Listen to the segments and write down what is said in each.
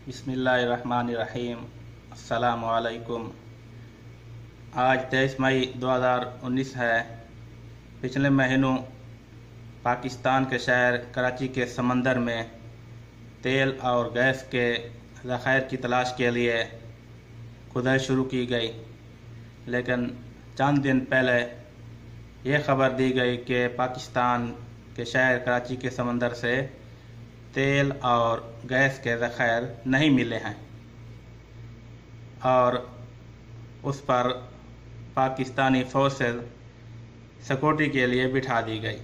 बिस्मिल्लाहिर्रहमानिर्रहीम। अस्सलामु अलैकुम। आज 23 मई 2019 है। पिछले महीनों पाकिस्तान के शहर कराची के समंदर में तेल और गैस के ज़ख़ायर की तलाश के लिए खुदाई शुरू की गई, लेकिन चंद दिन पहले ये ख़बर दी गई कि पाकिस्तान के शहर कराची के समंदर से तेल और गैस के ज़ख़ायर नहीं मिले हैं और उस पर पाकिस्तानी फोर्सेस सिक्योरिटी के लिए बिठा दी गई।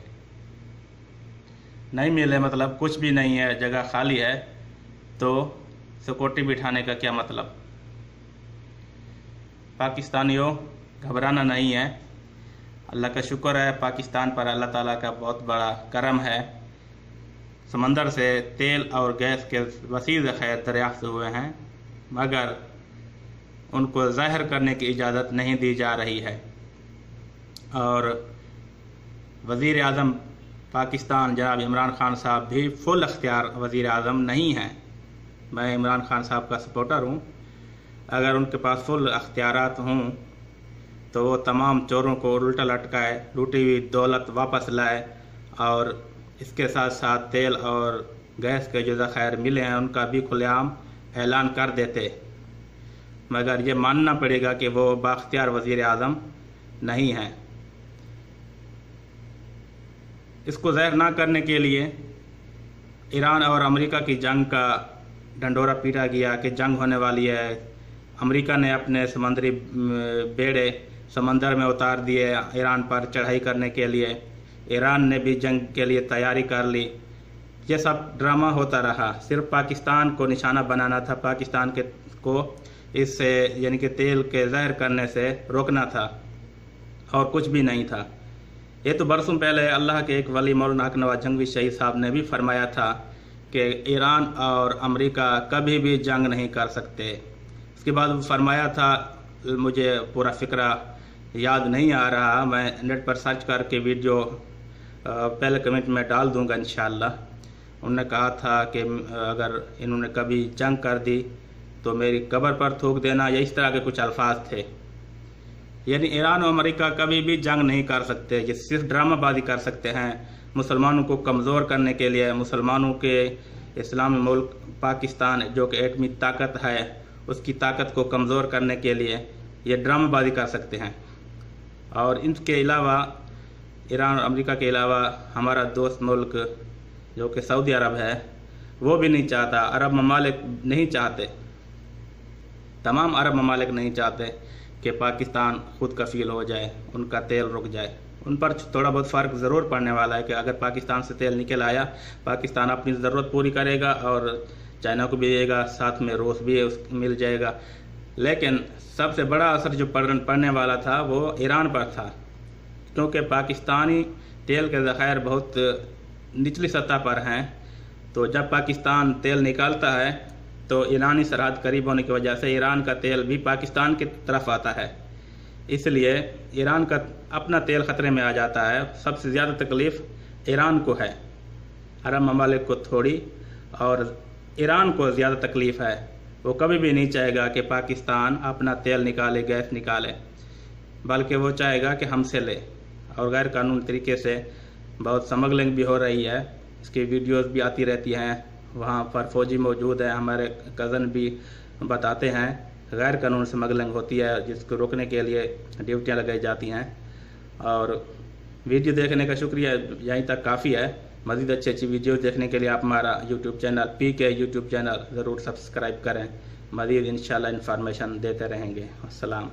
नहीं मिले मतलब कुछ भी नहीं है, जगह खाली है, तो सिक्योरिटी बिठाने का क्या मतलब। पाकिस्तानियों, घबराना नहीं है। अल्लाह का शुक्र है, पाकिस्तान पर अल्लाह ताला का बहुत बड़ा करम है। समंदर से तेल और गैस के वसी ज़ख़ायर दरियाफ़्त हुए हैं, मगर उनको ज़ाहिर करने की इजाज़त नहीं दी जा रही है। और वज़ीर आज़म पाकिस्तान जनाब इमरान खान साहब भी फुल अख्तियार वज़ीर आज़म नहीं हैं। मैं इमरान खान साहब का सपोर्टर हूँ। अगर उनके पास फुल अख्तियारात हों तो वो तमाम चोरों को उल्टा लटकाए, लूटी हुई दौलत वापस लाए और इसके साथ साथ तेल और गैस के जो ज़ख़ायर मिले हैं उनका भी खुलेआम ऐलान कर देते। मगर ये मानना पड़ेगा कि वो बाख्तियार वज़ीर आज़म नहीं हैं। इसको ज़ाहिर ना करने के लिए ईरान और अमेरिका की जंग का ढंढोरा पीटा गया कि जंग होने वाली है। अमेरिका ने अपने समुद्री बेड़े समंदर में उतार दिए ईरान पर चढ़ाई करने के लिए। ईरान ने भी जंग के लिए तैयारी कर ली। ये सब ड्रामा होता रहा, सिर्फ पाकिस्तान को निशाना बनाना था, पाकिस्तान को इससे यानी कि तेल के ज़ाहिर करने से रोकना था और कुछ भी नहीं था। ये तो बरसों पहले अल्लाह के एक वली मौलाना हक नवाज जंगवी शहीद साहब ने भी फरमाया था कि ईरान और अमेरिका कभी भी जंग नहीं कर सकते। उसके बाद फरमाया था, मुझे पूरा फ़िक्रा याद नहीं आ रहा, मैं नेट पर सर्च करके वीडियो पहले कमेंट में डाल दूंगा इंशाअल्लाह। उन्होंने कहा था कि अगर इन्होंने कभी जंग कर दी तो मेरी कब्र पर थूक देना, या इस तरह के कुछ अल्फाज थे। यानी ईरान और अमेरिका कभी भी जंग नहीं कर सकते, ये सिर्फ ड्रामाबाजी कर सकते हैं मुसलमानों को कमज़ोर करने के लिए। मुसलमानों के इस्लामी मुल्क पाकिस्तान जो कि एटमी ताकत है उसकी ताकत को कमज़ोर करने के लिए ये ड्रामाबाजी कर सकते हैं। और इनके अलावा ईरान और अमेरिका के अलावा हमारा दोस्त मुल्क जो कि सऊदी अरब है वो भी नहीं चाहता, अरब ममालिक नहीं चाहते, तमाम अरब ममालिक नहीं चाहते कि पाकिस्तान खुद कफील हो जाए, उनका तेल रुक जाए। उन पर थोड़ा बहुत फ़र्क ज़रूर पड़ने वाला है कि अगर पाकिस्तान से तेल निकल आया, पाकिस्तान अपनी ज़रूरत पूरी करेगा और चाइना को भी देगा, साथ में रूस भी मिल जाएगा। लेकिन सबसे बड़ा असर जो पड़ने वाला था वो ईरान पर था, क्योंकि पाकिस्तानी तेल के ज़ख़ायर बहुत निचली सतह पर हैं। तो जब पाकिस्तान तेल निकालता है तो ईरानी सरहद करीब होने की वजह से ईरान का तेल भी पाकिस्तान की तरफ आता है, इसलिए ईरान का अपना तेल ख़तरे में आ जाता है। सबसे ज़्यादा तकलीफ़ ईरान को है, अरब ममालिक को थोड़ी, और ईरान को ज़्यादा तकलीफ़ है। वो कभी भी नहीं चाहेगा कि पाकिस्तान अपना तेल निकाले, गैस निकाले, बल्कि वो चाहेगा कि हमसे ले। और गैर कानूनी तरीके से बहुत स्मगलिंग भी हो रही है, इसकी वीडियोस भी आती रहती हैं। वहाँ पर फ़ौजी मौजूद है, हमारे कज़न भी बताते हैं गैर कानूनी स्मगलिंग होती है, जिसको रोकने के लिए ड्यूटियाँ लगाई जाती हैं। और वीडियो देखने का शुक्रिया, यहीं तक काफ़ी है। मज़ीद अच्छी अच्छी वीडियो देखने के लिए आप हमारा YouTube channel PK YouTube channel ज़रूर सब्सक्राइब करें। मज़ीद इंशाल्लाह इन्फॉर्मेशन देते रहेंगे। अस्सलाम।